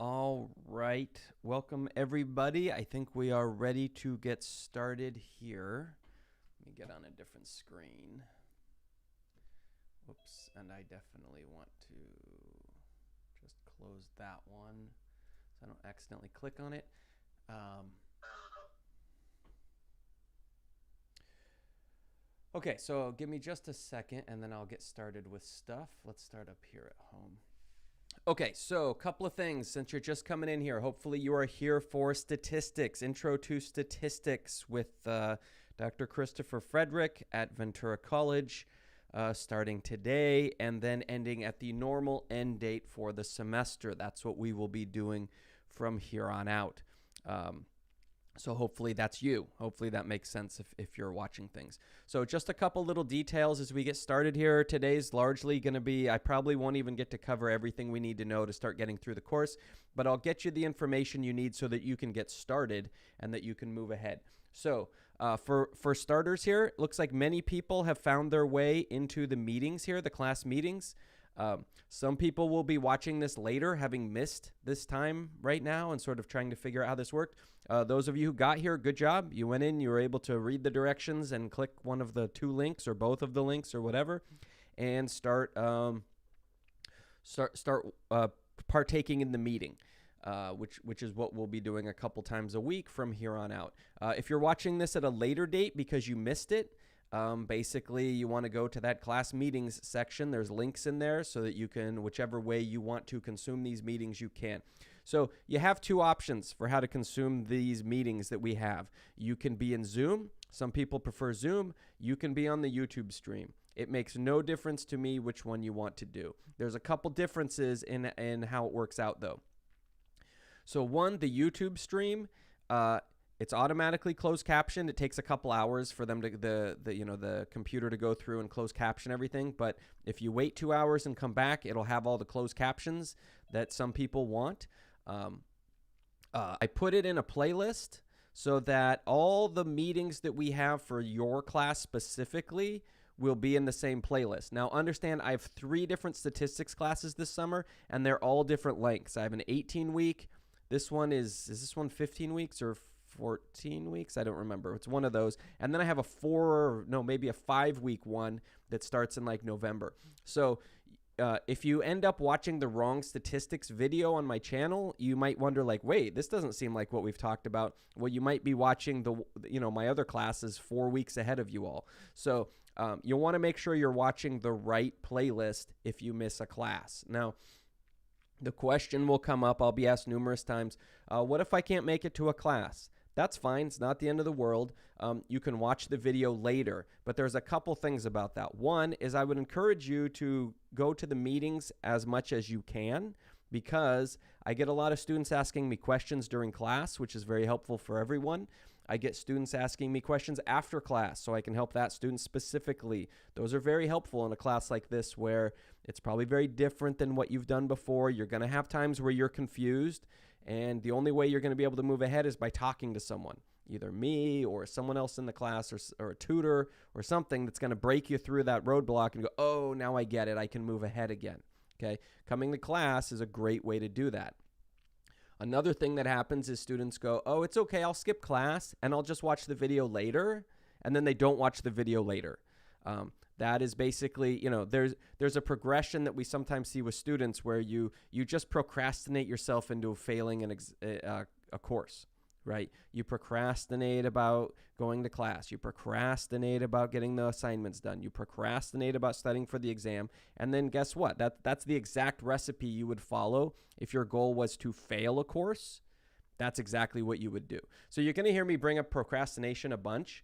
All right. Welcome, everybody. I think we are ready to get started here. Let me get on a different screen. Whoops. And I definitely want to just close that one so I don't accidentally click on it. Okay, so give me just a second and then I'll get started with stuff. Let's start up here at home. Okay, so a couple of things since you're just coming in here. Hopefully you are here for statistics, Intro to Statistics with Dr. Christopher Frederick at Ventura College, starting today and then ending at the normal end date for the semester. That's what we will be doing from here on out. So hopefully that's you. Hopefully that makes sense if you're watching things. So just a couple little details as we get started here. Today's largely going to be, I probably won't even get to cover everything we need to know to start getting through the course, but I'll get you the information you need so that you can get started and that you can move ahead. So for starters here, it looks like many people have found their way into the meetings here, the class meetings. Some people will be watching this later, having missed this time right now and sort of trying to figure out how this worked. Those of you who got here, good job. You went in, you were able to read the directions and click one of the two links or both of the links or whatever and start partaking in the meeting. Which is what we'll be doing a couple times a week from here on out. If you're watching this at a later date because you missed it, basically you want to go to that class meetings section. There's links in there so that you can, whichever way you want to consume these meetings, you can. So you have two options for how to consume these meetings that we have. You can be in Zoom. Some people prefer Zoom. You can be on the YouTube stream. It makes no difference to me which one you want to do. There's a couple differences in how it works out though. So one, the YouTube stream, it's automatically closed captioned. It takes a couple hours for them to the computer to go through and close caption everything. But if you wait 2 hours and come back, it'll have all the closed captions that some people want. I put it in a playlist so that all the meetings that we have for your class specifically will be in the same playlist. Now understand, I have 3 different statistics classes this summer, and they're all different lengths. I have an 18-week. This one is this one 15 weeks or 14 weeks? I don't remember. It's one of those. And then I have maybe a 5-week one that starts in like November. So if you end up watching the wrong statistics video on my channel, you might wonder like, wait, this doesn't seem like what we've talked about. Well, you might be watching my other classes 4 weeks ahead of you all. So you'll want to make sure you're watching the right playlist if you miss a class. Now, the question will come up, I'll be asked numerous times, what if I can't make it to a class? That's fine. It's not the end of the world. You can watch the video later, but there's a couple things about that. One is I would encourage you to go to the meetings as much as you can, because I get a lot of students asking me questions during class, which is very helpful for everyone. I get students asking me questions after class, so I can help that student specifically. Those are very helpful in a class like this where it's probably very different than what you've done before. You're going to have times where you're confused, and the only way you're going to be able to move ahead is by talking to someone, either me or someone else in the class or a tutor or something that's going to break you through that roadblock and go, oh, now I get it. I can move ahead again. Okay, coming to class is a great way to do that. Another thing that happens is students go, oh, it's okay, I'll skip class and I'll just watch the video later, and then they don't watch the video later. That is basically, there's a progression that we sometimes see with students where you just procrastinate yourself into failing a course, right? You procrastinate about going to class. You procrastinate about getting the assignments done. You procrastinate about studying for the exam. And then guess what? That's the exact recipe you would follow if your goal was to fail a course. That's exactly what you would do. So you're going to hear me bring up procrastination a bunch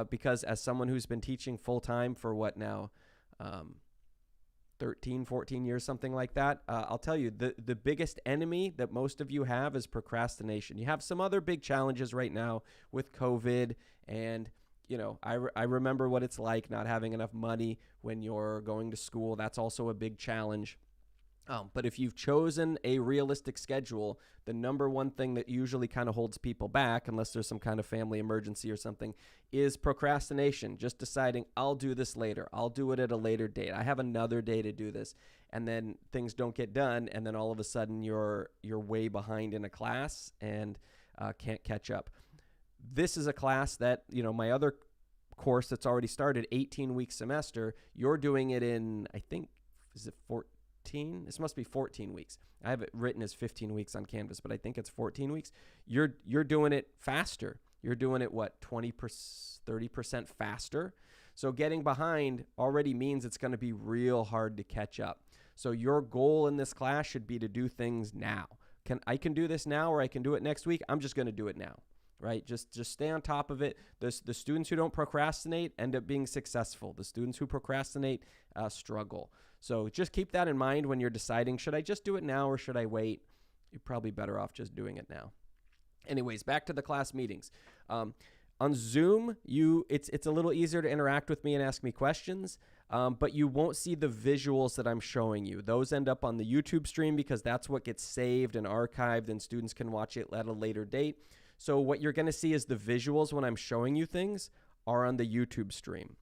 because as someone who's been teaching full-time for what now, 13, 14 years, something like that, I'll tell you, the biggest enemy that most of you have is procrastination. You have some other big challenges right now with COVID, and I remember what it's like not having enough money when you're going to school. That's also a big challenge. But if you've chosen a realistic schedule, the number one thing that usually kind of holds people back, unless there's some kind of family emergency or something, is procrastination. Just deciding, I'll do this later. I'll do it at a later date. I have another day to do this. And then things don't get done. And then all of a sudden you're way behind in a class and can't catch up. This is a class that, my other course that's already started, 18-week semester, you're doing it in, I think, is it 14? This must be 14 weeks. I have it written as 15 weeks on Canvas, but I think it's 14 weeks. You're doing it faster. You're doing it, 20%, 30% faster. So getting behind already means it's going to be real hard to catch up. So your goal in this class should be to do things now. I can do this now, or I can do it next week. I'm just going to do it now, right? Just stay on top of it. The students who don't procrastinate end up being successful. The students who procrastinate struggle. So just keep that in mind when you're deciding, should I just do it now or should I wait? You're probably better off just doing it now. Anyways, back to the class meetings. On Zoom, it's a little easier to interact with me and ask me questions, but you won't see the visuals that I'm showing you. Those end up on the YouTube stream because that's what gets saved and archived, and students can watch it at a later date. So what you're going to see is the visuals when I'm showing you things are on the YouTube stream.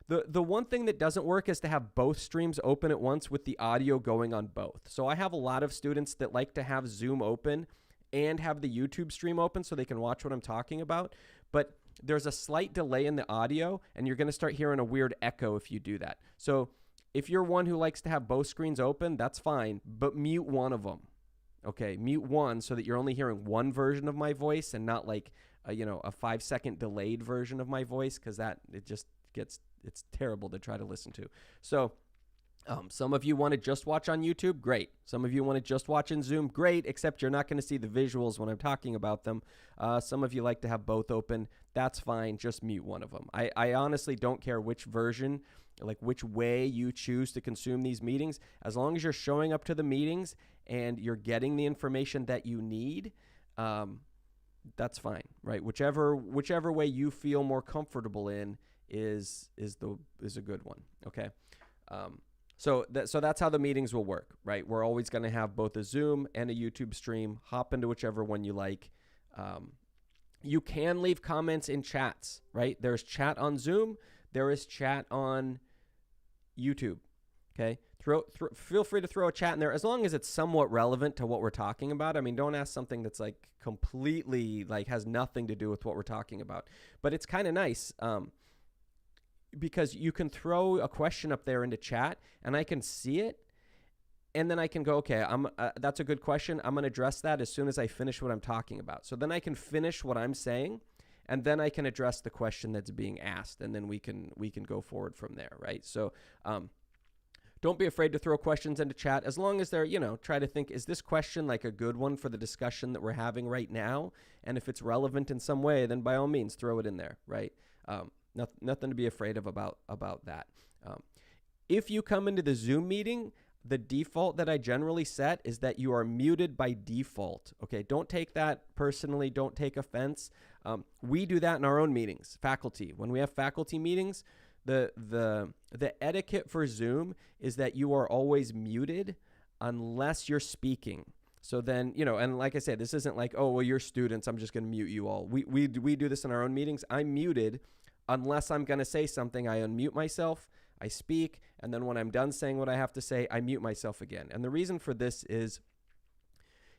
The one thing that doesn't work is to have both streams open at once with the audio going on both. So I have a lot of students that like to have Zoom open and have the YouTube stream open so they can watch what I'm talking about. But there's a slight delay in the audio, and you're going to start hearing a weird echo if you do that. So if you're one who likes to have both screens open, that's fine, but mute one of them. Okay, mute one so that you're only hearing one version of my voice and not like a 5-second delayed version of my voice, because it's terrible to try to listen to. So some of you want to just watch on YouTube, great. Some of you want to just watch in Zoom, great, except you're not going to see the visuals when I'm talking about them. Some of you like to have both open, that's fine, just mute one of them. I honestly don't care which version, like which way you choose to consume these meetings. As long as you're showing up to the meetings and you're getting the information that you need, that's fine, right? Whichever way you feel more comfortable in is a good one, okay? So that's how the meetings will work, right? We're always going to have both a Zoom and a YouTube stream. Hop into whichever one you like. You can leave comments in chats, right? There's chat on Zoom. There is chat on YouTube, okay? Feel free to throw a chat in there as long as it's somewhat relevant to what we're talking about. I mean, don't ask something that's like completely like has nothing to do with what we're talking about. But it's kind of nice because you can throw a question up there into chat and I can see it. And then I can go, okay, that's a good question. I'm going to address that as soon as I finish what I'm talking about. So then I can finish what I'm saying, and then I can address the question that's being asked, and then we can go forward from there, right? So don't be afraid to throw questions into chat as long as they're, try to think, is this question like a good one for the discussion that we're having right now? And if it's relevant in some way, then by all means, throw it in there, right? Nothing to be afraid of about that. If you come into the Zoom meeting, the default that I generally set is that you are muted by default. Okay, don't take that personally. Don't take offense. We do that in our own meetings, faculty. When we have faculty meetings, the etiquette for Zoom is that you are always muted unless you're speaking. So then, and like I said, this isn't like, oh, well, you're students, I'm just going to mute you all. We do this in our own meetings. I'm muted unless I'm going to say something. I unmute myself, I speak, and then when I'm done saying what I have to say, I mute myself again. And the reason for this is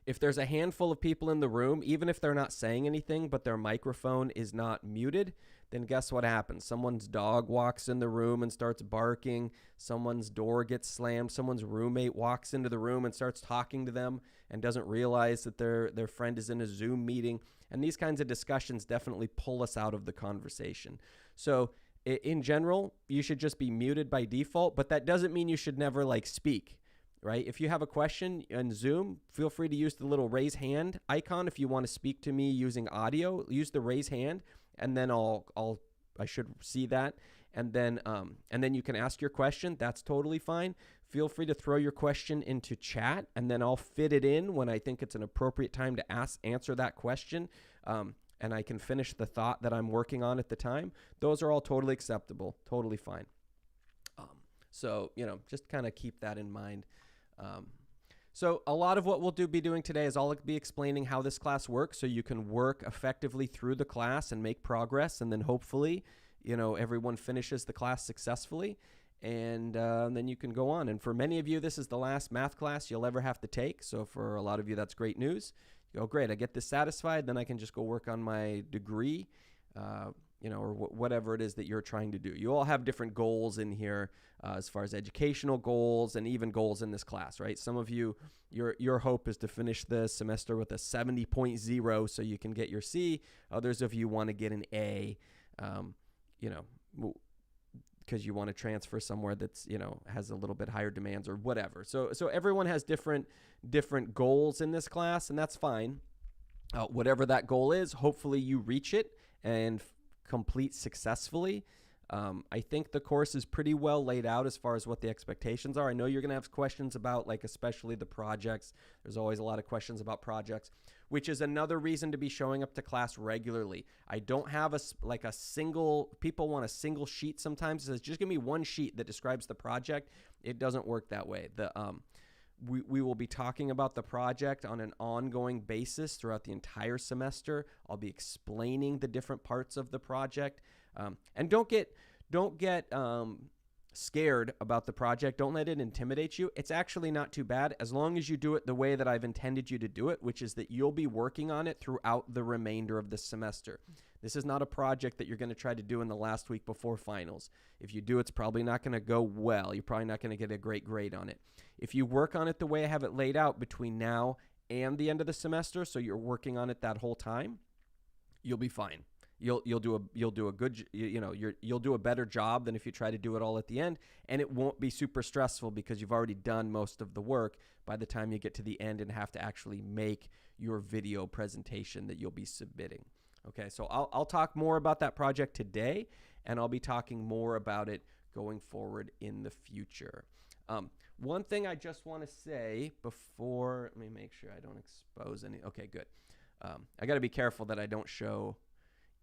if there's a handful of people in the room, even if they're not saying anything, but their microphone is not muted, then guess what happens? Someone's dog walks in the room and starts barking. Someone's door gets slammed. Someone's roommate walks into the room and starts talking to them and doesn't realize that their friend is in a Zoom meeting. And these kinds of discussions definitely pull us out of the conversation. So in general, you should just be muted by default, but that doesn't mean you should never speak, right? If you have a question in Zoom, feel free to use the little raise hand icon. If you want to speak to me using audio, use the raise hand, and then I should see that. And then you can ask your question. That's totally fine. Feel free to throw your question into chat, and then I'll fit it in when I think it's an appropriate time to answer that question. And I can finish the thought that I'm working on at the time. Those are all totally acceptable, totally fine. So, just kind of keep that in mind. So a lot of what we'll be doing today is I'll be explaining how this class works so you can work effectively through the class and make progress, and then hopefully, everyone finishes the class successfully, and then you can go on. And for many of you, this is the last math class you'll ever have to take. So for a lot of you, that's great news. You go, great, I get this satisfied, then I can just go work on my degree, or whatever it is that you're trying to do. You all have different goals in here as far as educational goals and even goals in this class, right? Some of you, your hope is to finish the semester with a 70.0 so you can get your C. Others of you want to get an A, because you want to transfer somewhere that's, has a little bit higher demands or whatever. So everyone has different goals in this class, and that's fine. Whatever that goal is, hopefully you reach it and complete successfully. I think the course is pretty well laid out as far as what the expectations are. I know you're going to have questions about, especially the projects. There's always a lot of questions about projects, which is another reason to be showing up to class regularly. I don't have a single, people want a single sheet sometimes. It says, just give me one sheet that describes the project. It doesn't work that way. We will be talking about the project on an ongoing basis throughout the entire semester. I'll be explaining the different parts of the project. And don't get scared about the project. Don't let it intimidate you. It's actually not too bad as long as you do it the way that I've intended you to do it, which is that you'll be working on it throughout the remainder of the semester. This is not a project that you're going to try to do in the last week before finals. If you do, it's probably not going to go well. You're probably not going to get a great grade on it. If you work on it the way I have it laid out between now and the end of the semester, so you're working on it that whole time, you'll be fine. You'll do a better job than if you try to do it all at the end, and it won't be super stressful because you've already done most of the work by the time you get to the end and have to actually make your video presentation that you'll be submitting. Okay, so I'll talk more about that project today, and I'll be talking more about it going forward in the future. One thing I just want to say before, let me make sure I don't expose any. Okay, good. I got to be careful that I don't show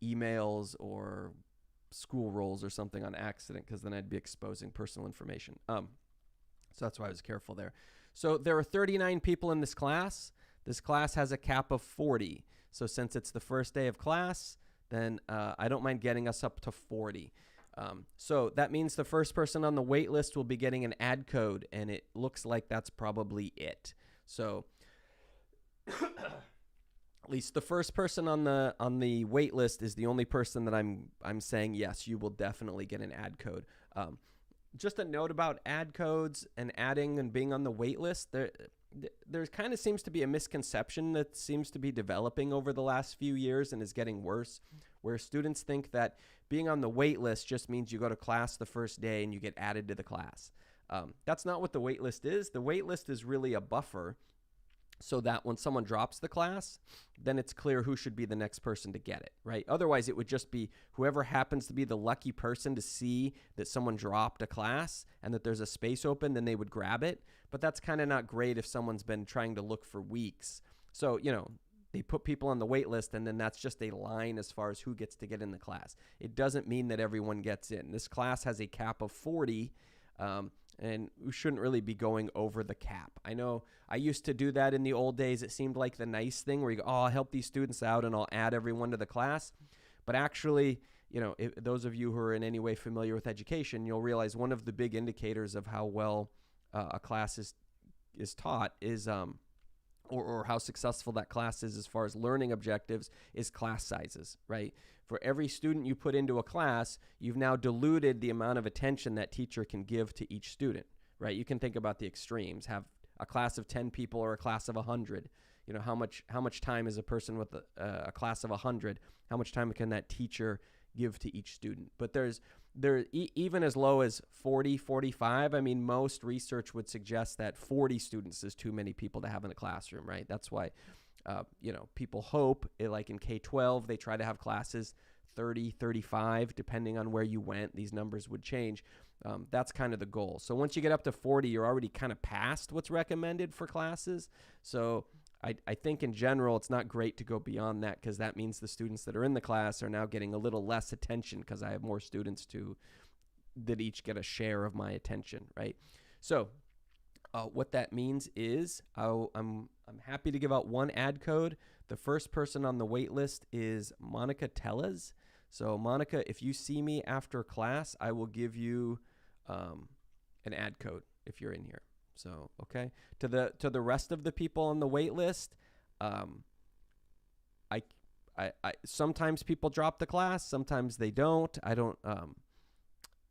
emails or school rolls or something on accident, because then I'd be exposing personal information. So that's why I was careful there. So there are 39 people in this class. This class has a cap of 40. So since it's the first day of class, then I don't mind getting us up to 40. So that means the first person on the wait list will be getting an ad code, and it looks like that's probably it. So at least the first person on the wait list is the only person that I'm saying, yes, you will definitely get an ad code. Just a note about ad codes and adding and being on the wait list. There kind of seems to be a misconception that seems to be developing over the last few years and is getting worse, where students think that being on the wait list just means you go to class the first day and you get added to the class. That's not what the wait list is. The wait list is really a buffer so that when someone drops the class, then it's clear who should be the next person to get it, right? Otherwise, it would just be whoever happens to be the lucky person to see that someone dropped a class and that there's a space open, then they would grab it. But that's kind of not great if someone's been trying to look for weeks. So, they put people on the wait list, and then that's just a line as far as who gets to get in the class. It doesn't mean that everyone gets in. This class has a cap of 40, and we shouldn't really be going over the cap. I know I used to do that in the old days. It seemed like the nice thing where you go, I'll help these students out and I'll add everyone to the class. But actually, if those of you who are in any way familiar with education, you'll realize one of the big indicators of how well a class is taught is or how successful that class is as far as learning objectives is class sizes, right? For every student you put into a class, you've now diluted the amount of attention that teacher can give to each student, right? You can think about the extremes, have a class of 10 people or a class of 100. How much time is a person with a class of 100? How much time can that teacher give to each student? But even as low as 40, 45, most research would suggest that 40 students is too many people to have in a classroom, right? That's why, people hope, like in K-12, they try to have classes 30, 35, depending on where you went. These numbers would change. That's kind of the goal. So once you get up to 40, you're already kind of past what's recommended for classes. So I think in general, it's not great to go beyond that, because that means the students that are in the class are now getting a little less attention because I have more students that each get a share of my attention, right? So What that means is I'm happy to give out one ad code. The first person on the wait list is Monica Tellez. So Monica, if you see me after class, I will give you an ad code if you're in here. So okay, to the rest of the people on the wait list, I sometimes people drop the class, sometimes they don't. I don't.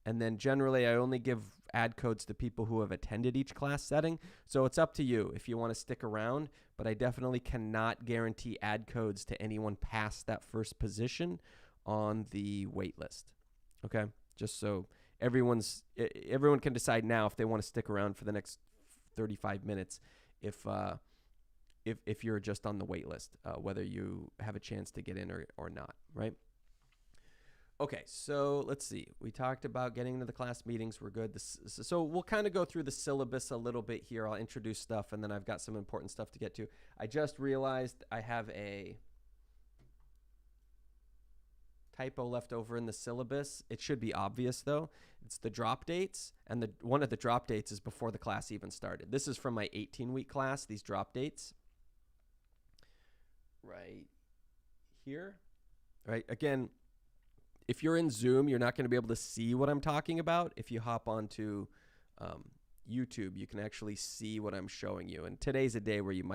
And then generally I only give ad codes to people who have attended each class setting. So it's up to you if you want to stick around, but I definitely cannot guarantee ad codes to anyone past that first position on the wait list. Okay? Just so everyone can decide now if they want to stick around for the next 35 minutes if you're just on the wait list, whether you have a chance to get in or not, right? Okay, so let's see. We talked about getting into the class meetings. We're good. So we'll kind of go through the syllabus a little bit here. I'll introduce stuff, and then I've got some important stuff to get to. I just realized I have a typo left over in the syllabus. It should be obvious, though. It's the drop dates, and one of the drop dates is before the class even started. This is from my 18-week class, these drop dates. Right here. Right, again, if you're in Zoom, you're not going to be able to see what I'm talking about. If you hop onto YouTube, you can actually see what I'm showing you. And today's a day where you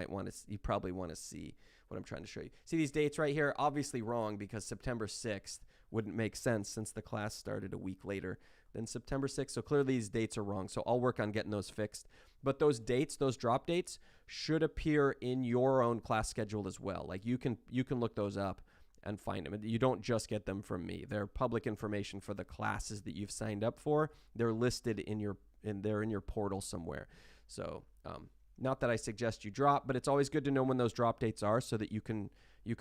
probably want to see what I'm trying to show you. See these dates right here? Obviously wrong because September 6th wouldn't make sense since the class started a week later than September 6th. So clearly these dates are wrong. So I'll work on getting those fixed. But those dates, those drop dates, should appear in your own class schedule as well. Like you can look those up and find them. You don't just get them from me. They're public information for the classes that you've signed up for. They're listed in your portal somewhere. So not that I suggest you drop, but it's always good to know when those drop dates are so that you can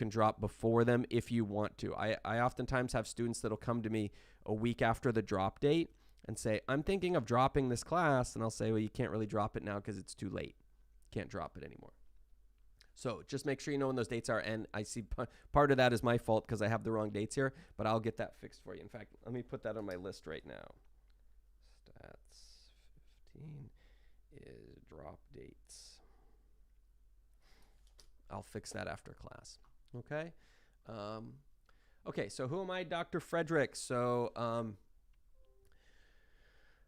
drop before them if you want to. I oftentimes have students that'll come to me a week after the drop date and say, I'm thinking of dropping this class. And I'll say, well, you can't really drop it now because it's too late. Can't drop it anymore. So just make sure you know when those dates are. And I see part of that is my fault because I have the wrong dates here, but I'll get that fixed for you. In fact, let me put that on my list right now. Stats 15 is drop dates. I'll fix that after class. Okay. Okay. So who am I? Dr. Frederick. So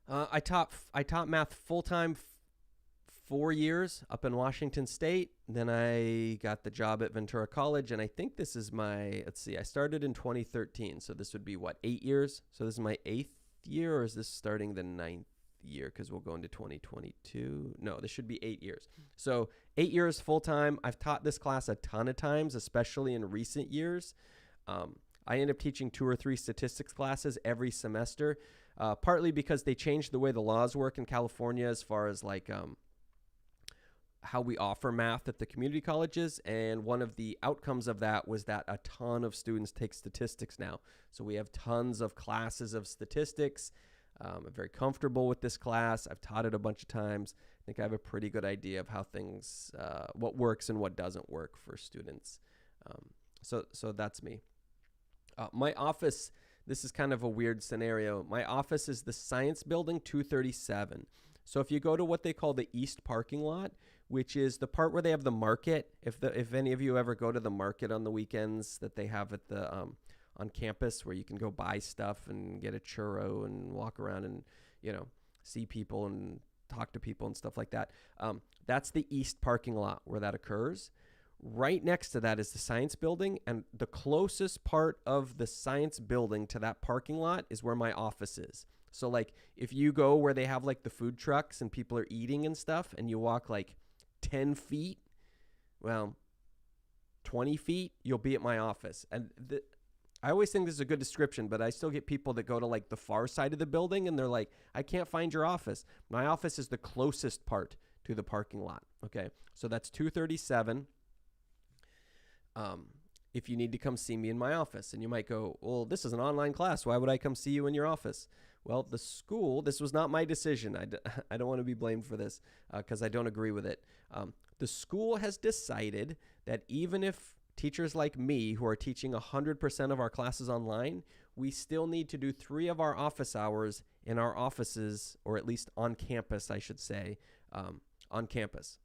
I taught math full-time 4 years up in Washington State. Then I got the job at Ventura College, and I think this is I started in 2013, so this would be, 8 years? So this is my 8th year, or is this starting the 9th year? Because we'll go into 2022. No, this should be 8 years. So 8 years full-time. I've taught this class a ton of times, especially in recent years. I end up teaching 2 or 3 statistics classes every semester, partly because they changed the way the laws work in California as far as how we offer math at the community colleges, and one of the outcomes of that was that a ton of students take statistics now. So we have tons of classes of statistics. I'm very comfortable with this class. I've taught it a bunch of times. I think I have a pretty good idea of how things, what works and what doesn't work for students. So that's me. My office, this is kind of a weird scenario. My office is the Science Building 237. So if you go to what they call the East parking lot, which is the part where they have the market, if any of you ever go to the market on the weekends that they have at the on campus where you can go buy stuff and get a churro and walk around and see people and talk to people and stuff like that, that's the East parking lot where that occurs. Right next to that is the Science Building, and the closest part of the Science Building to that parking lot is where my office is. So if you go where they have the food trucks and people are eating and stuff, and you walk 10 feet, 20 feet, you'll be at my office. And I always think this is a good description, but I still get people that go to the far side of the building and they're like, I can't find your office. My office is the closest part to the parking lot. Okay. So that's 237. If you need to come see me in my office, and you might go, well, this is an online class. Why would I come see you in your office? Well, the school, this was not my decision. I don't want to be blamed for this because I don't agree with it. The school has decided that even if teachers like me who are teaching 100% of our classes online, we still need to do 3 of our office hours in our offices, or at least on campus, I should say, on campus.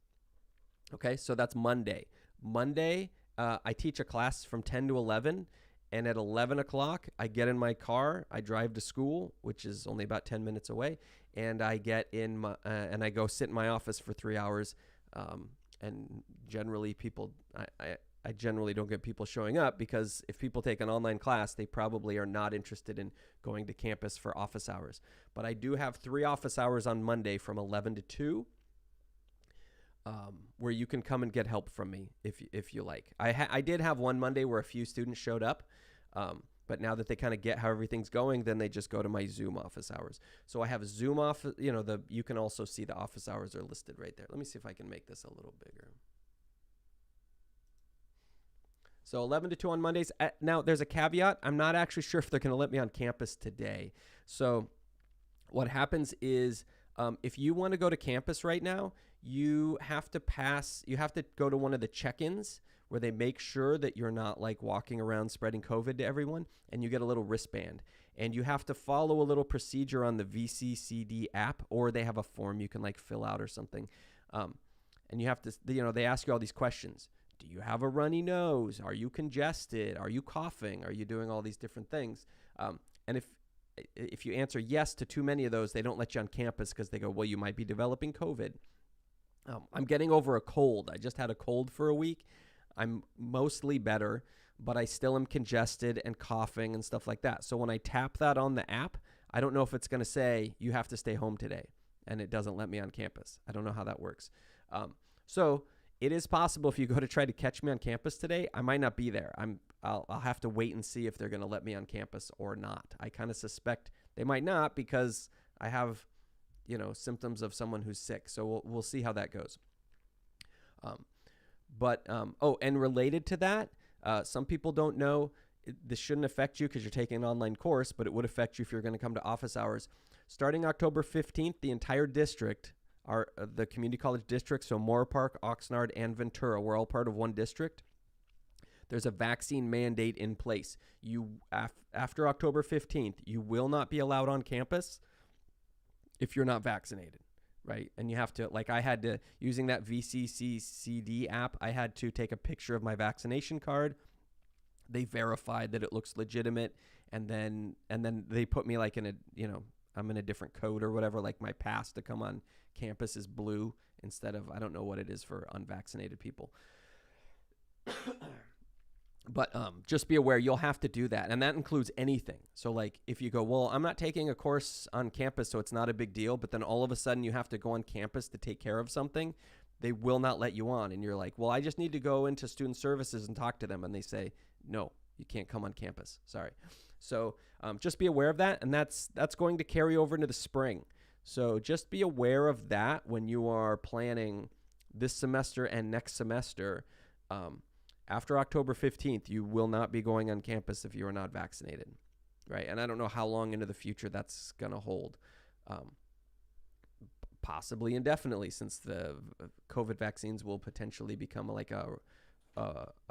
Okay, so that's Monday. Monday, I teach a class from 10 to 11, and at 11 o'clock, I get in my car, I drive to school, which is only about 10 minutes away, and I get in my, and I go sit in my office for 3 hours, and generally people, I generally don't get people showing up, because if people take an online class, they probably are not interested in going to campus for office hours. But I do have 3 office hours on Monday from 11 to 2, where you can come and get help from me if you like. I did have one Monday where a few students showed up, but now that they kind of get how everything's going, then they just go to my Zoom office hours. So I have Zoom office, you can also see the office hours are listed right there. Let me see if I can make this a little bigger. So 11 to 2 on Mondays. Now, there's a caveat. I'm not actually sure if they're going to let me on campus today. So what happens is, if you want to go to campus right now, you have to go to one of the check-ins where they make sure that you're not like walking around spreading COVID to everyone, and you get a little wristband. And you have to follow a little procedure on the VCCD app, or they have a form you can like fill out or something. And you have to, they ask you all these questions. Do you have a runny nose? Are you congested? Are you coughing? Are you doing all these different things? And if you answer yes to too many of those, they don't let you on campus, because they go, well, you might be developing COVID. I'm getting over a cold. I just had a cold for a week. I'm mostly better, but I still am congested and coughing and stuff like that. So when I tap that on the app, I don't know if it's going to say you have to stay home today, and it doesn't let me on campus. I don't know how that works. So it is possible if you go to try to catch me on campus today, I might not be there. I'll have to wait and see if they're going to let me on campus or not. I kind of suspect they might not, because I have, symptoms of someone who's sick. So we'll see how that goes. And related to that, some people don't know, this shouldn't affect you because you're taking an online course, but it would affect you if you're going to come to office hours. Starting October 15th, the entire district, the community college district, so Moore Park, Oxnard, and Ventura, we're all part of one district. There's a vaccine mandate in place. After October 15th, you will not be allowed on campus if you're not vaccinated, right? And you have to, like I had to, using that VCCD app, I had to take a picture of my vaccination card. They verified that it looks legitimate, and then they put me like in a, I'm in a different code or whatever, like my pass to come on campus is blue instead of, I don't know what it is for unvaccinated people. But just be aware, you'll have to do that. And that includes anything. So like if you go, well, I'm not taking a course on campus, so it's not a big deal. But then all of a sudden you have to go on campus to take care of something. They will not let you on. And you're like, well, I just need to go into student services and talk to them. And they say, no, you can't come on campus. Sorry. So just be aware of that. And that's going to carry over into the spring. So just be aware of that when you are planning this semester and next semester. After October 15th, you will not be going on campus if you are not vaccinated, right? And I don't know how long into the future that's going to hold, possibly indefinitely, since the COVID vaccines will potentially become like a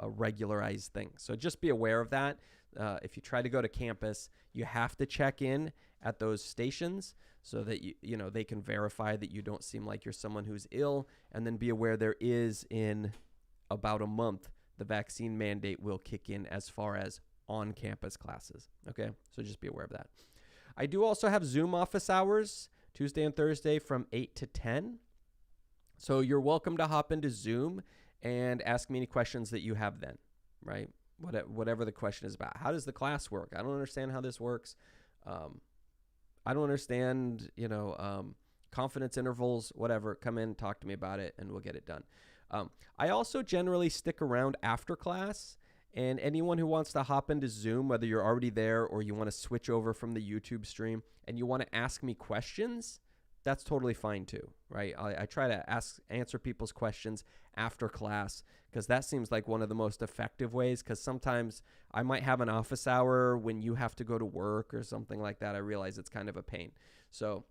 regularized thing. So just be aware of that. If you try to go to campus, you have to check in at those stations so that they can verify that you don't seem like you're someone who's ill, and then be aware there is, in about a month, the vaccine mandate will kick in as far as on-campus classes, okay? So just be aware of that. I do also have Zoom office hours, Tuesday and Thursday from 8 to 10. So you're welcome to hop into Zoom and ask me any questions that you have then, right? Whatever the question is about. How does the class work? I don't understand how this works. I don't understand, confidence intervals, whatever. Come in, talk to me about it, and we'll get it done. I also generally stick around after class, and anyone who wants to hop into Zoom, whether you're already there or you want to switch over from the YouTube stream and you want to ask me questions, that's totally fine too, right? I try to answer people's questions after class, because that seems like one of the most effective ways, because sometimes I might have an office hour when you have to go to work or something like that. I realize it's kind of a pain. So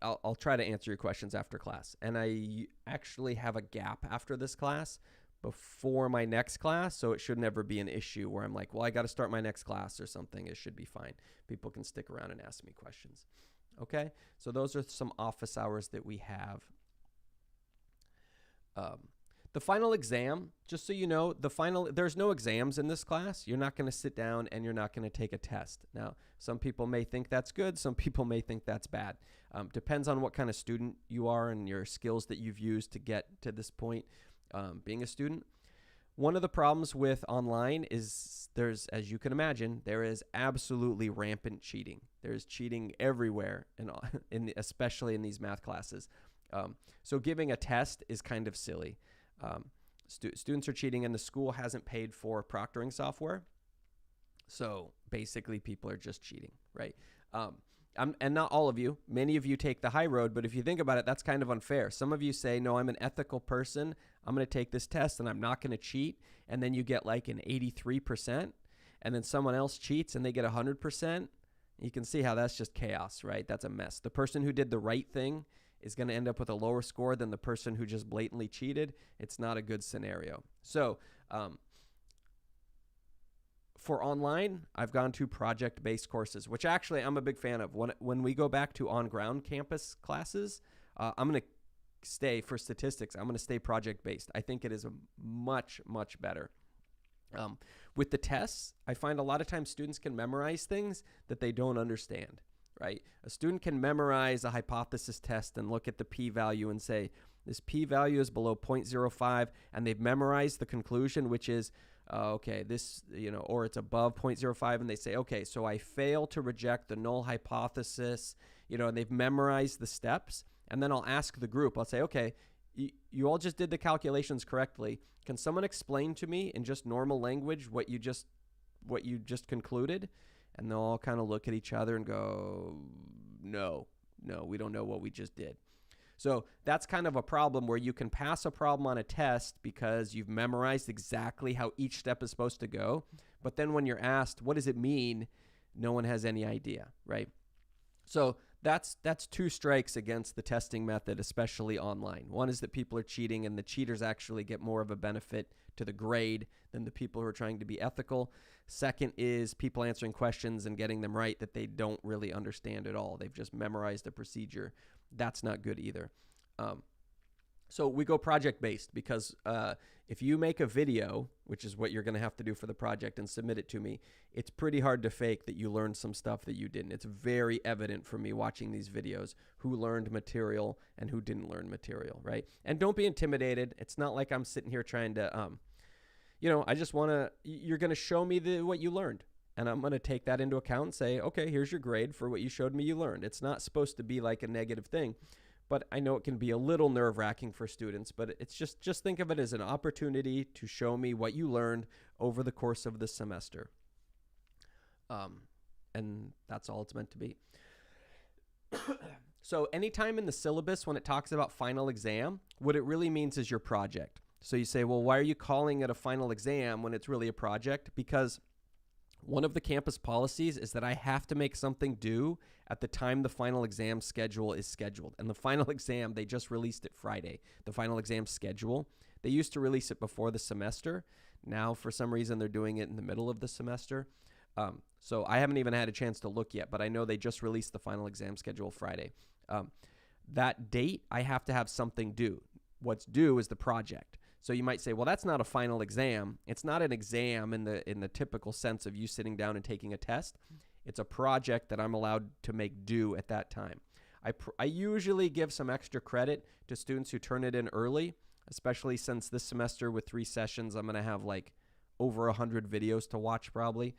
I'll try to answer your questions after class. And I actually have a gap after this class before my next class, so it should never be an issue where I'm like, well, I got to start my next class or something. It should be fine. People can stick around and ask me questions. Okay, so those are some office hours that we have. The final exam, just so you know, there's no exams in this class. You're not going to sit down and you're not going to take a test. Now, some people may think that's good. Some people may think that's bad. Depends on what kind of student you are and your skills that you've used to get to this point being a student. One of the problems with online is as you can imagine, there is absolutely rampant cheating. There's cheating everywhere, especially in these math classes. So giving a test is kind of silly. Students are cheating and the school hasn't paid for proctoring software. So basically people are just cheating, right? And not all of you. Many of you take the high road, but if you think about it, that's kind of unfair. Some of you say, no, I'm an ethical person. I'm going to take this test and I'm not going to cheat. And then you get like an 83%. And then someone else cheats and they get 100%. You can see how that's just chaos, right? That's a mess. The person who did the right thing is going to end up with a lower score than the person who just blatantly cheated. It's not a good scenario. So for online, I've gone to project-based courses, which actually I'm a big fan of. When we go back to on-ground campus classes, I'm going to stay for statistics. I'm going to stay project-based. I think it is much, much better. With the tests, I find a lot of times students can memorize things that they don't understand. Right? A student can memorize a hypothesis test and look at the p-value and say, this p-value is below 0.05, and they've memorized the conclusion, which is, okay, this, or it's above 0.05, and they say, okay, so I fail to reject the null hypothesis, and they've memorized the steps, and then I'll ask the group, I'll say, okay, you all just did the calculations correctly. Can someone explain to me in just normal language what you just concluded? And they'll all kind of look at each other and go, no, we don't know what we just did. So that's kind of a problem where you can pass a problem on a test because you've memorized exactly how each step is supposed to go. But then when you're asked, what does it mean? No one has any idea, right? So that's two strikes against the testing method, especially online. One is that people are cheating and the cheaters actually get more of a benefit to the grade than the people who are trying to be ethical. Second is people answering questions and getting them right that they don't really understand at all. They've just memorized a procedure. That's not good either. So we go project-based because if you make a video, which is what you're going to have to do for the project and submit it to me, it's pretty hard to fake that you learned some stuff that you didn't. It's very evident for me watching these videos who learned material and who didn't learn material, right? And don't be intimidated. It's not like I'm sitting here trying to, I just want to, you're going to show me what you learned. And I'm going to take that into account and say, okay, here's your grade for what you showed me you learned. It's not supposed to be like a negative thing. But I know it can be a little nerve-wracking for students, but it's just think of it as an opportunity to show me what you learned over the course of the semester. And that's all it's meant to be. So anytime in the syllabus when it talks about final exam, what it really means is your project. So you say, well, why are you calling it a final exam when it's really a project? Because one of the campus policies is that I have to make something due at the time the final exam schedule is scheduled. And the final exam, they just released it Friday. The final exam schedule, they used to release it before the semester. Now, for some reason, they're doing it in the middle of the semester. So I haven't even had a chance to look yet, but I know they just released the final exam schedule Friday. That date, I have to have something due. What's due is the project. So you might say, well, that's not a final exam. It's not an exam in the typical sense of you sitting down and taking a test. It's a project that I'm allowed to make due at that time. I usually give some extra credit to students who turn it in early, especially since this semester with 3 sessions, I'm going to have like over 100 videos to watch probably.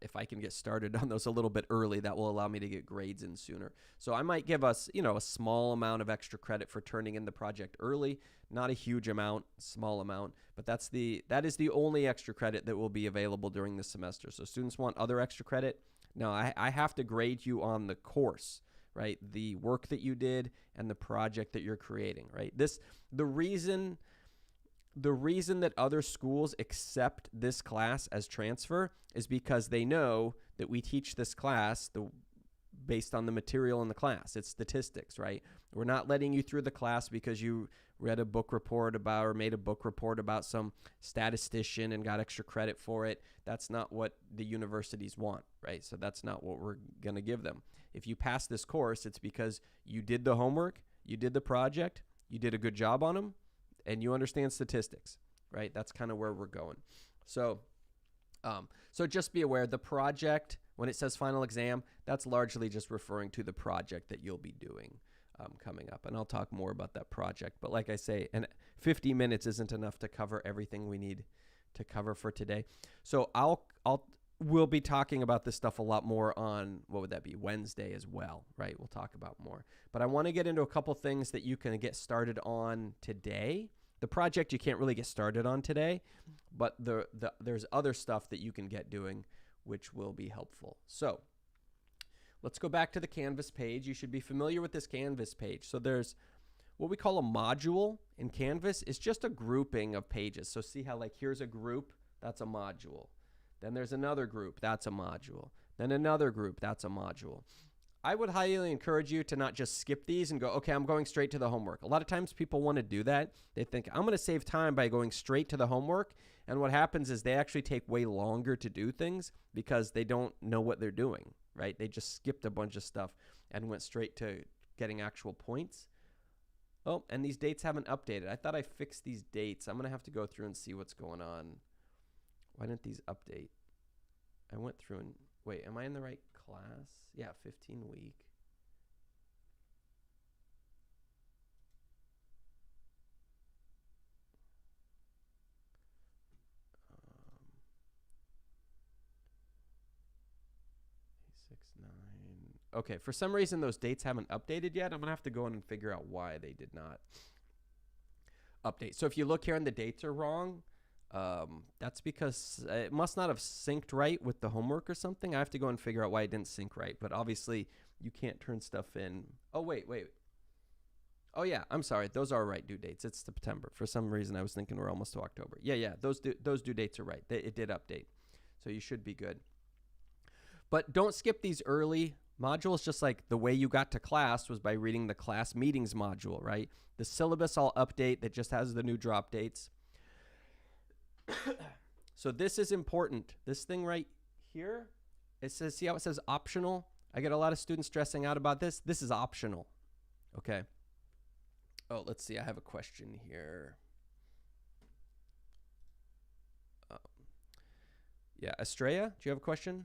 If I can get started on those a little bit early, that will allow me to get grades in sooner. So I might give us, a small amount of extra credit for turning in the project early. Not a huge amount, small amount, but that is the only extra credit that will be available during the semester. So students want other extra credit. No, I have to grade you on the course, right? The work that you did and the project that you're creating, right? The reason that other schools accept this class as transfer is because they know that we teach this class, the based on the material in the class. It's statistics, right? We're not letting you through the class because you read a book report about or made a book report about some statistician and got extra credit for it. That's not what the universities want, right? So that's not what we're going to give them. If you pass this course, it's because you did the homework, you did the project, you did a good job on them, and you understand statistics, right? That's kind of where we're going. So just be aware, the project, when it says final exam, that's largely just referring to the project that you'll be doing coming up. And I'll talk more about that project. But like I say, 50 minutes isn't enough to cover everything we need to cover for today. So we'll be talking about this stuff a lot more on, what would that be, Wednesday as well, right? We'll talk about more. But I want to get into a couple things that you can get started on today. The project you can't really get started on today, but there's other stuff that you can get doing which will be helpful. So let's go back to the Canvas page. You should be familiar with this Canvas page. So there's what we call a module in Canvas. It's just a grouping of pages. So see how, like, here's a group, that's a module. Then there's another group, that's a module. Then another group, that's a module. I would highly encourage you to not just skip these and go, okay, I'm going straight to the homework. A lot of times people want to do that. They think, I'm going to save time by going straight to the homework. And what happens is they actually take way longer to do things because they don't know what they're doing, right? They just skipped a bunch of stuff and went straight to getting actual points. Oh, and these dates haven't updated. I thought I fixed these dates. I'm going to have to go through and see what's going on. Why didn't these update? I went through and, wait, am I in the right class? Yeah, 15 week. Okay, for some reason those dates haven't updated yet. I'm going to have to go in and figure out why they did not update. So if you look here and the dates are wrong, that's because it must not have synced right with the homework or something. I have to go and figure out why it didn't sync right. But obviously, you can't turn stuff in. Oh, wait. Oh, yeah, I'm sorry. Those are right due dates. It's September. For some reason, I was thinking we're almost to October. Yeah, those due dates are right. It did update. So you should be good. But don't skip these early modules, just like the way you got to class was by reading the class meetings module, right? The syllabus I'll update that just has the new drop dates. So this is important. This thing right here, it says, see how it says optional? I get a lot of students stressing out about this. This is optional, okay? Oh, let's see. I have a question here. Yeah, Estrella, do you have a question?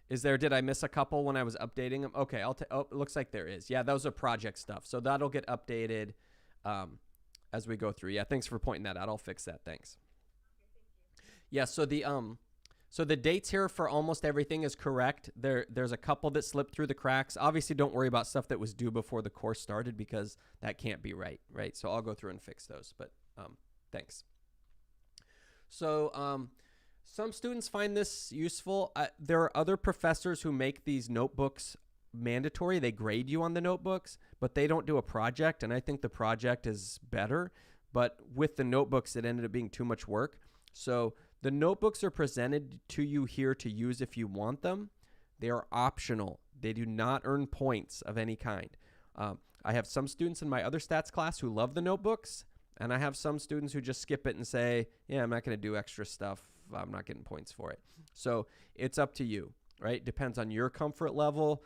Is there, did I miss a couple when I was updating them? Okay, it looks like there is. Yeah, those are project stuff. So that'll get updated as we go through. Yeah, thanks for pointing that out. I'll fix that. Thanks. Yeah, so the dates here for almost everything is correct. There's a couple that slipped through the cracks. Obviously, don't worry about stuff that was due before the course started because that can't be right? So I'll go through and fix those, but thanks. So some students find this useful. There are other professors who make these notebooks mandatory. They grade you on the notebooks, but they don't do a project, and I think the project is better. But with the notebooks, it ended up being too much work. So the notebooks are presented to you here to use if you want them. They are optional. They do not earn points of any kind. I have some students in my other stats class who love the notebooks, and I have some students who just skip it and say, yeah, I'm not going to do extra stuff. I'm not getting points for it. So it's up to you, right? Depends on your comfort level,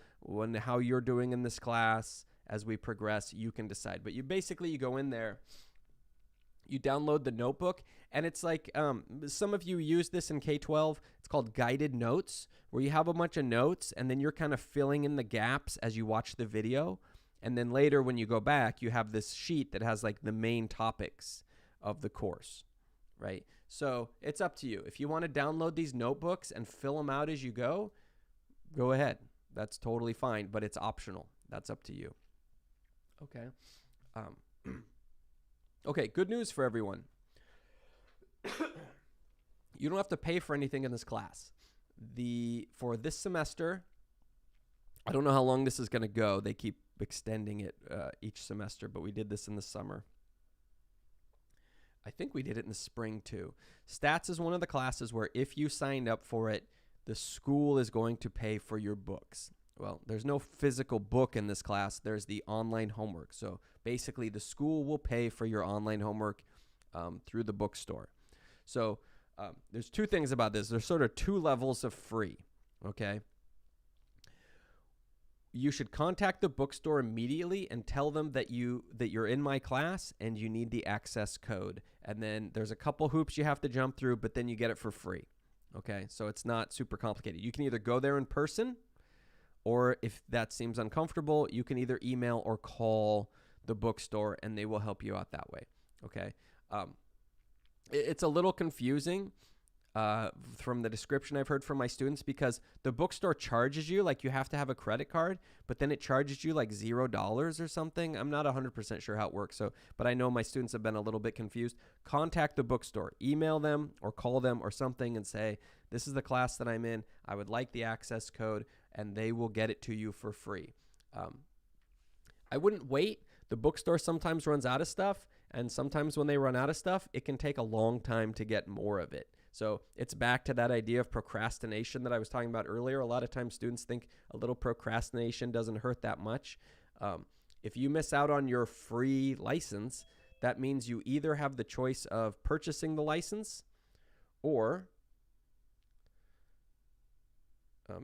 how you're doing in this class. As we progress, you can decide. But you go in there, you download the notebook, and it's like some of you use this in K-12. It's called guided notes, where you have a bunch of notes, and then you're kind of filling in the gaps as you watch the video. And then later when you go back, you have this sheet that has like the main topics of the course, right? So it's up to you. If you want to download these notebooks and fill them out as you go ahead. That's totally fine, but it's optional. That's up to you. Okay. Okay, good news for everyone. You don't have to pay for anything in this class. For this semester, I don't know how long this is going to go. They keep extending it each semester, but we did this in the summer. I think we did it in the spring too. Stats is one of the classes where if you signed up for it, the school is going to pay for your books. Well, there's no physical book in this class. There's the online homework. So basically, the school will pay for your online homework through the bookstore. So there's two things about this. There's sort of two levels of free, okay? You should contact the bookstore immediately and tell them that you're in my class and you need the access code. And then there's a couple hoops you have to jump through, but then you get it for free. Okay, so it's not super complicated. You can either go there in person, or if that seems uncomfortable, you can either email or call the bookstore and they will help you out that way. Okay, it's a little confusing from the description I've heard from my students, because the bookstore charges you, like you have to have a credit card, but then it charges you like $0 or something. I'm not 100% sure how it works. So, but I know my students have been a little bit confused. Contact the bookstore, email them or call them or something and say, this is the class that I'm in. I would like the access code, and they will get it to you for free. I wouldn't wait. The bookstore sometimes runs out of stuff, and sometimes when they run out of stuff, it can take a long time to get more of it. So it's back to that idea of procrastination that I was talking about earlier. A lot of times students think a little procrastination doesn't hurt that much. If you miss out on your free license, that means you either have the choice of purchasing the license, or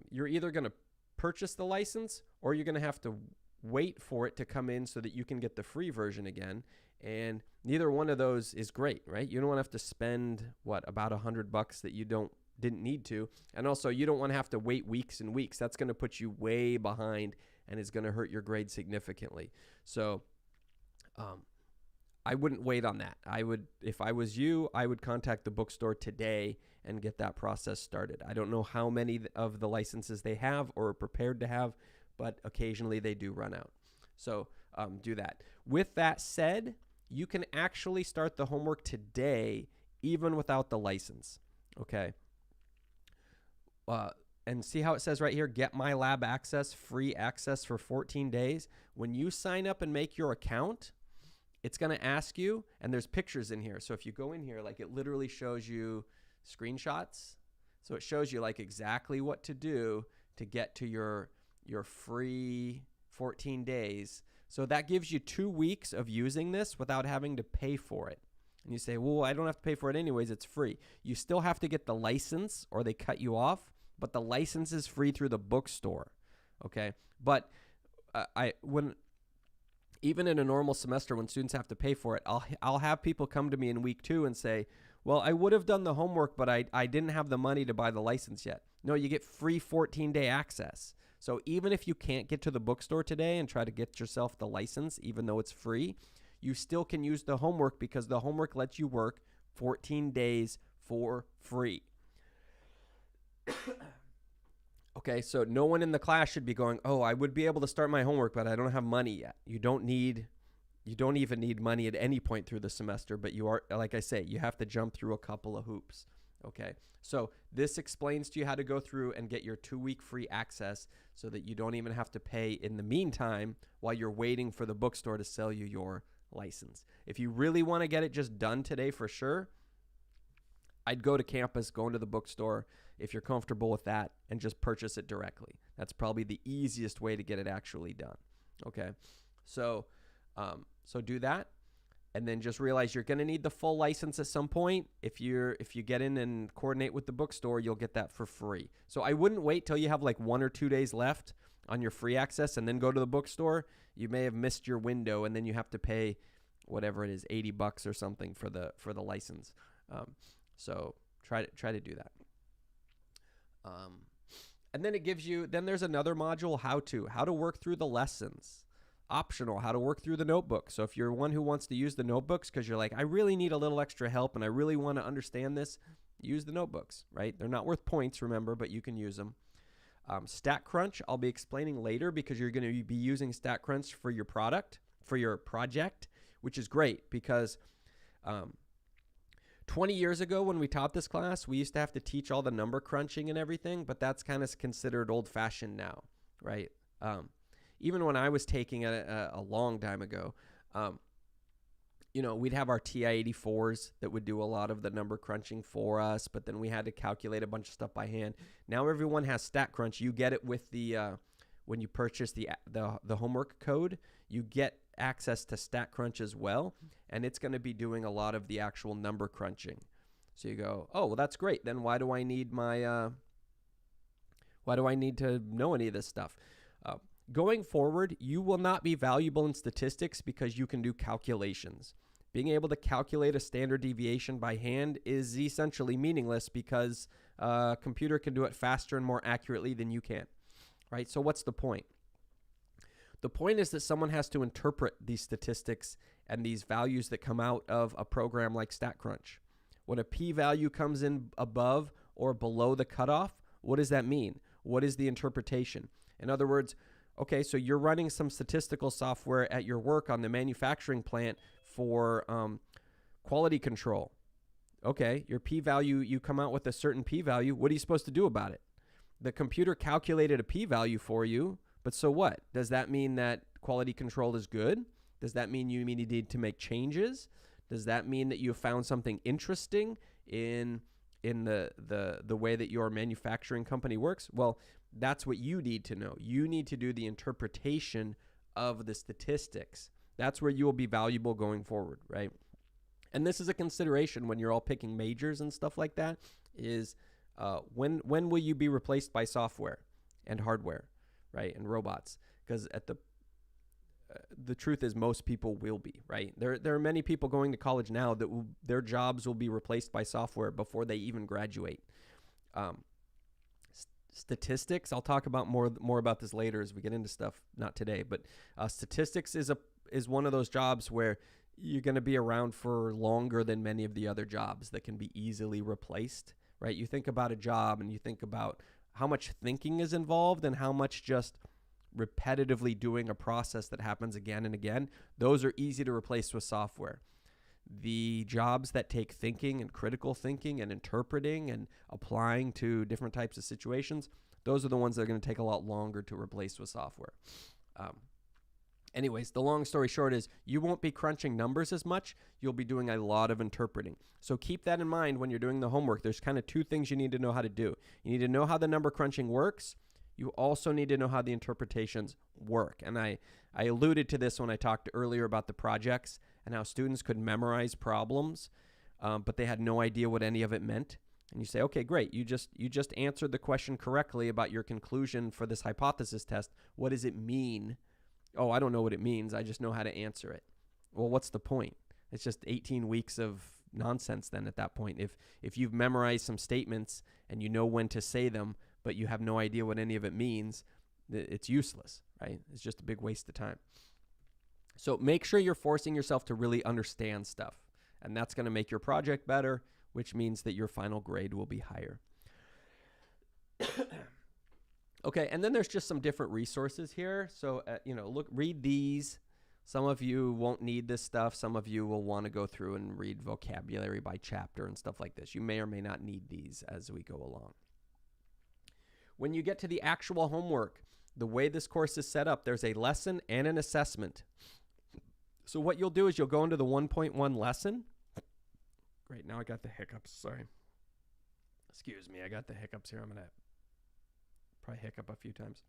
you're either going to purchase the license, or you're going to have to wait for it to come in so that you can get the free version again. And neither one of those is great, right? You don't want to have to spend about $100 that you didn't need to. And also, you don't want to have to wait weeks and weeks. That's going to put you way behind and is going to hurt your grade significantly. So I wouldn't wait on that. If I was you, I would contact the bookstore today and get that process started. I don't know how many of the licenses they have or are prepared to have, but occasionally they do run out. So do that. With that said, you can actually start the homework today, even without the license. Okay. And see how it says right here, get my lab access, free access for 14 days. When you sign up and make your account, it's going to ask you, and there's pictures in here. So if you go in here, like, it literally shows you screenshots. So it shows you like exactly what to do to get to your free 14 days. So that gives you 2 weeks of using this without having to pay for it. And you say, well, I don't have to pay for it anyways. It's free. You still have to get the license or they cut you off, but the license is free through the bookstore. Okay. But even in a normal semester, when students have to pay for it, I'll have people come to me in week 2 and say, well, I would have done the homework, but I didn't have the money to buy the license yet. No, you get free 14-day access. So even if you can't get to the bookstore today and try to get yourself the license, even though it's free, you still can use the homework, because the homework lets you work 14 days for free. Okay, so no one in the class should be going, oh, I would be able to start my homework, but I don't have money yet. You don't even need money at any point through the semester, but you are, like I say, you have to jump through a couple of hoops. Okay, so this explains to you how to go through and get your 2-week free access so that you don't even have to pay in the meantime while you're waiting for the bookstore to sell you your license. If you really want to get it just done today for sure, I'd go to campus, go into the bookstore if you're comfortable with that, and just purchase it directly. That's probably the easiest way to get it actually done. Okay, so do that. And then just realize you're going to need the full license at some point. If you get in and coordinate with the bookstore, you'll get that for free. So I wouldn't wait till you have like 1 or 2 days left on your free access and then go to the bookstore. You may have missed your window, and then you have to pay whatever it is, $80 or something for the license. So try to do that. And then it gives you, then there's another module, how to work through the lessons. Optional, how to work through the notebook. So if you're one who wants to use the notebooks because you're like, I really need a little extra help and I really want to understand this, use the notebooks, right? They're not worth points, remember, but you can use them. StatCrunch, I'll be explaining later, because you're going to be using StatCrunch for your project, which is great because 20 years ago when we taught this class, we used to have to teach all the number crunching and everything, but that's kind of considered old-fashioned now, right? Even when I was taking it a long time ago, we'd have our TI-84s that would do a lot of the number crunching for us, but then we had to calculate a bunch of stuff by hand. Now everyone has StatCrunch. You get it with the when you purchase the homework code, you get access to StatCrunch as well, and it's going to be doing a lot of the actual number crunching. So you go, oh, well, that's great. Then why do I need to know any of this stuff? Going forward, you will not be valuable in statistics because you can do calculations. Being able to calculate a standard deviation by hand is essentially meaningless because a computer can do it faster and more accurately than you can, right? So what's the point? The point is that someone has to interpret these statistics and these values that come out of a program like StatCrunch. When a p-value comes in above or below the cutoff, what does that mean? What is the interpretation? In other words, okay, so you're running some statistical software at your work on the manufacturing plant for quality control. Okay, your p-value, you come out with a certain p-value. What are you supposed to do about it? The computer calculated a p-value for you, but so what? Does that mean that quality control is good? Does that mean you need to make changes? Does that mean that you found something interesting in the way that your manufacturing company works? Well, that's what you need to know. You need to do the interpretation of the statistics. That's where you will be valuable going forward, right? And this is a consideration when you're all picking majors and stuff like that, is when will you be replaced by software and hardware, right, and robots? Because the truth is most people will be, right? There are many people going to college now that their jobs will be replaced by software before they even graduate. Statistics, I'll talk about more about this later as we get into stuff, not today, but statistics is one of those jobs where you're going to be around for longer than many of the other jobs that can be easily replaced, right? You think about a job and you think about how much thinking is involved and how much just repetitively doing a process that happens again and again. Those are easy to replace with software. The jobs that take thinking and critical thinking and interpreting and applying to different types of situations, those are the ones that are going to take a lot longer to replace with software. Anyways, the long story short is you won't be crunching numbers as much. You'll be doing a lot of interpreting. So keep that in mind when you're doing the homework. There's kind of two things you need to know how to do. You need to know how the number crunching works. You also need to know how the interpretations work. And I alluded to this when I talked earlier about the projects and how students could memorize problems, but they had no idea what any of it meant. And you say, okay, great. You just answered the question correctly about your conclusion for this hypothesis test. What does it mean? Oh, I don't know what it means. I just know how to answer it. Well, what's the point? It's just 18 weeks of nonsense then at that point. If you've memorized some statements and you know when to say them, but you have no idea what any of it means, it's useless, right? It's just a big waste of time. So make sure you're forcing yourself to really understand stuff. And that's going to make your project better, which means that your final grade will be higher. Okay, and then there's just some different resources here. So, read these. Some of you won't need this stuff. Some of you will want to go through and read vocabulary by chapter and stuff like this. You may or may not need these as we go along. When you get to the actual homework, the way this course is set up, there's a lesson and an assessment. So what you'll do is you'll go into the 1.1 lesson. Great, now I got the hiccups, sorry. Excuse me, I got the hiccups here. I'm going to probably hiccup a few times.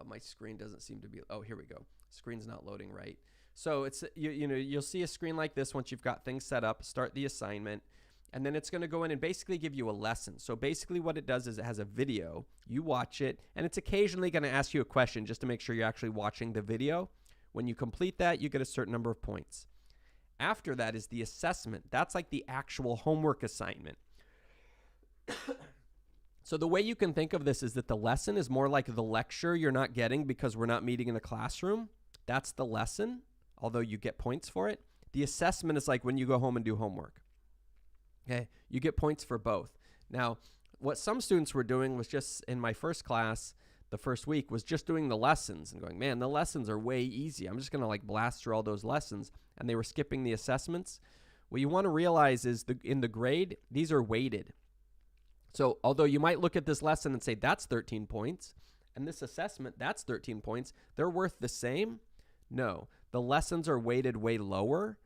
My screen doesn't seem to be, oh, here we go. Screen's not loading right. So it's, you'll see a screen like this once you've got things set up, start the assignment. And then it's going to go in and basically give you a lesson. So basically what it does is it has a video. You watch it, and it's occasionally going to ask you a question just to make sure you're actually watching the video. When you complete that, you get a certain number of points. After that is the assessment. That's like the actual homework assignment. So the way you can think of this is that the lesson is more like the lecture you're not getting because we're not meeting in a classroom. That's the lesson, although you get points for it. The assessment is like when you go home and do homework. Okay, you get points for both. Now, what some students were doing was just in my first class, the first week, was just doing the lessons and going, man, the lessons are way easy. I'm just going to blast through all those lessons. And they were skipping the assessments. What you want to realize is in the grade, these are weighted. So although you might look at this lesson and say, that's 13 points, and this assessment, that's 13 points, they're worth the same? No. The lessons are weighted way lower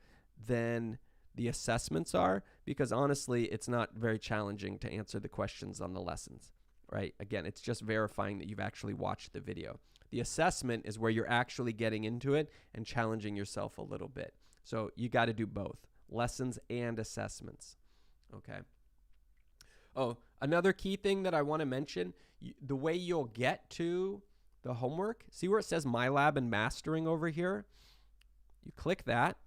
than the assessments are because honestly, it's not very challenging to answer the questions on the lessons, right? Again, it's just verifying that you've actually watched the video. The assessment is where you're actually getting into it and challenging yourself a little bit. So you got to do both, lessons and assessments, okay? Oh, another key thing that I want to mention, the way you'll get to the homework, see where it says My Lab and Mastering over here? You click that.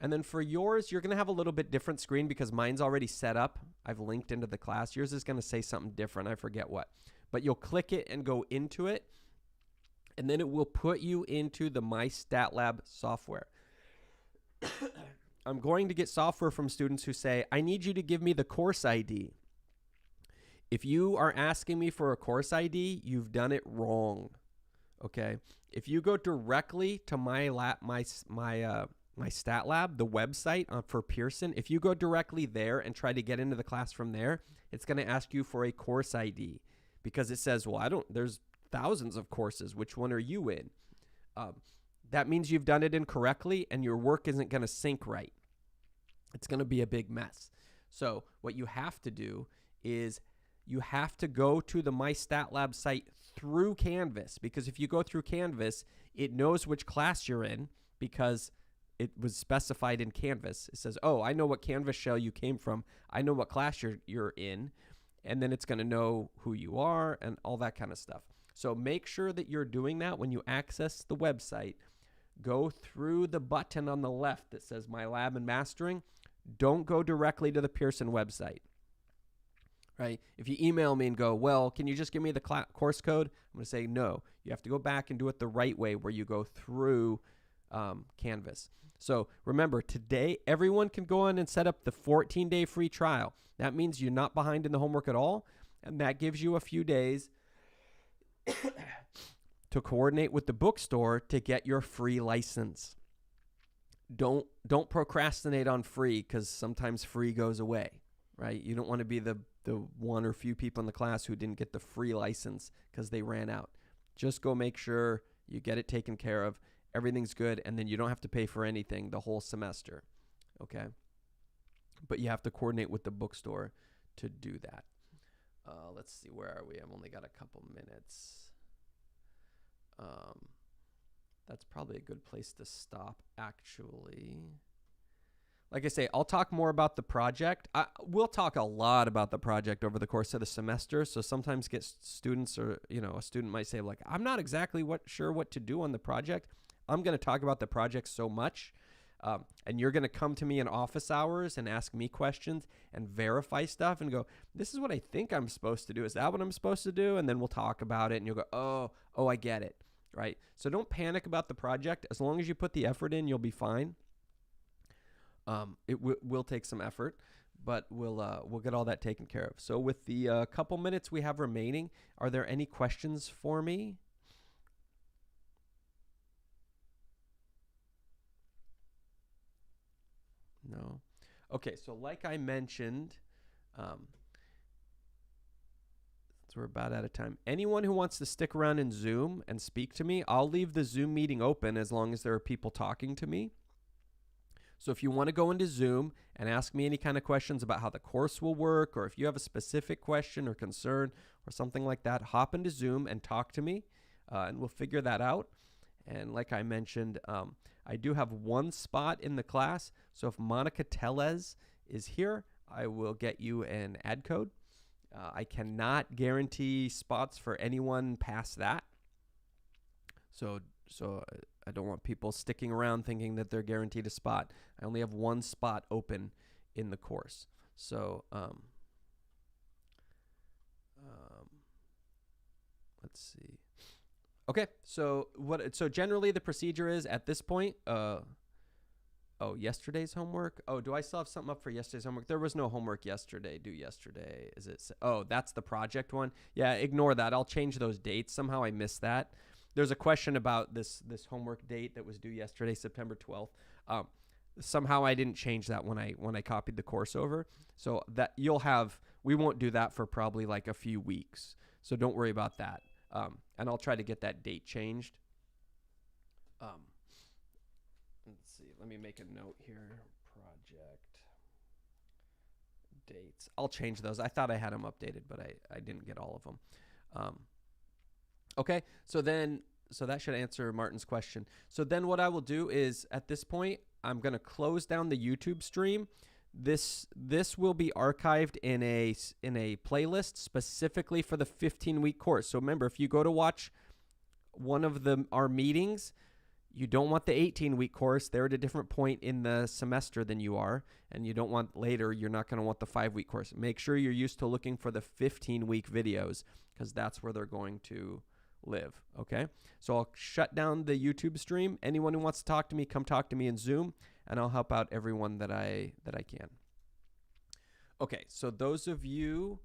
And then for yours, you're going to have a little bit different screen because mine's already set up. I've linked into the class. Yours is going to say something different. I forget what. But you'll click it and go into it. And then it will put you into the My Stat Lab software. I'm going to get software from students who say, I need you to give me the course ID. If you are asking me for a course ID, you've done it wrong, okay? If you go directly to My Stat Lab, the website for Pearson, if you go directly there and try to get into the class from there, it's going to ask you for a course ID because it says, well, there's thousands of courses. Which one are you in? That means you've done it incorrectly and your work isn't going to sync right. It's going to be a big mess. So what you have to do is you have to go to the My Stat Lab site through Canvas because if you go through Canvas, it knows which class you're in because it was specified in Canvas. It says, oh, I know what Canvas shell you came from. I know what class you're in. And then it's going to know who you are and all that kind of stuff. So make sure that you're doing that when you access the website. Go through the button on the left that says My Lab and Mastering. Don't go directly to the Pearson website. Right? If you email me and go, well, can you just give me the course code? I'm going to say no. You have to go back and do it the right way where you go through Canvas. So remember, today, everyone can go on and set up the 14-day free trial. That means you're not behind in the homework at all, and that gives you a few days to coordinate with the bookstore to get your free license. Don't procrastinate on free because sometimes free goes away, right? You don't want to be the one or few people in the class who didn't get the free license because they ran out. Just go make sure you get it taken care of. Everything's good, and then you don't have to pay for anything the whole semester, okay? But you have to coordinate with the bookstore to do that. Let's see, where are we? I've only got a couple minutes. That's probably a good place to stop, actually. Like I say, I'll talk more about the project. We'll talk a lot about the project over the course of the semester. So sometimes get students or, a student might say, like, I'm not exactly sure what to do on the project. I'm going to talk about the project so much. And you're going to come to me in office hours and ask me questions and verify stuff and go, this is what I think I'm supposed to do. Is that what I'm supposed to do? And then we'll talk about it and you'll go, oh, I get it. Right? So don't panic about the project. As long as you put the effort in, you'll be fine. It will take some effort, but we'll get all that taken care of. So with the couple minutes we have remaining, are there any questions for me? No. Okay, so like I mentioned, so we're about out of time. Anyone who wants to stick around in Zoom and speak to me, I'll leave the Zoom meeting open as long as there are people talking to me. So if you want to go into Zoom and ask me any kind of questions about how the course will work, or if you have a specific question or concern or something like that, hop into Zoom and talk to me, and we'll figure that out. And like I mentioned, I do have one spot in the class. So if Monica Tellez is here, I will get you an ad code. I cannot guarantee spots for anyone past that. So I don't want people sticking around thinking that they're guaranteed a spot. I only have one spot open in the course. So let's see. Okay, so generally the procedure is at this point, yesterday's homework. Oh, do I still have something up for yesterday's homework? There was no homework yesterday. Due yesterday. Is it? Oh, that's the project one. Yeah, ignore that. I'll change those dates. Somehow I missed that. There's a question about this homework date that was due yesterday, September 12th. Somehow I didn't change that when I copied the course over. So that we won't do that for probably like a few weeks. So don't worry about that. And I'll try to get that date changed. let me make a note here. Project dates. I'll change those. I thought I had them updated, but I didn't get all of them. Okay, so that should answer Martin's question. So then what I will do is at this point, I'm going to close down the YouTube stream. This will be archived in a playlist specifically for the 15-week course. So remember, if you go to watch one of our meetings, you don't want the 18-week course. They're at a different point in the semester than you are, and you don't want later, you're not going to want the 5-week course. Make sure you're used to looking for the 15-week videos because that's where they're going to live, okay? So I'll shut down the YouTube stream. Anyone who wants to talk to me, come talk to me in Zoom, and I'll help out everyone that I can. Okay, so those of you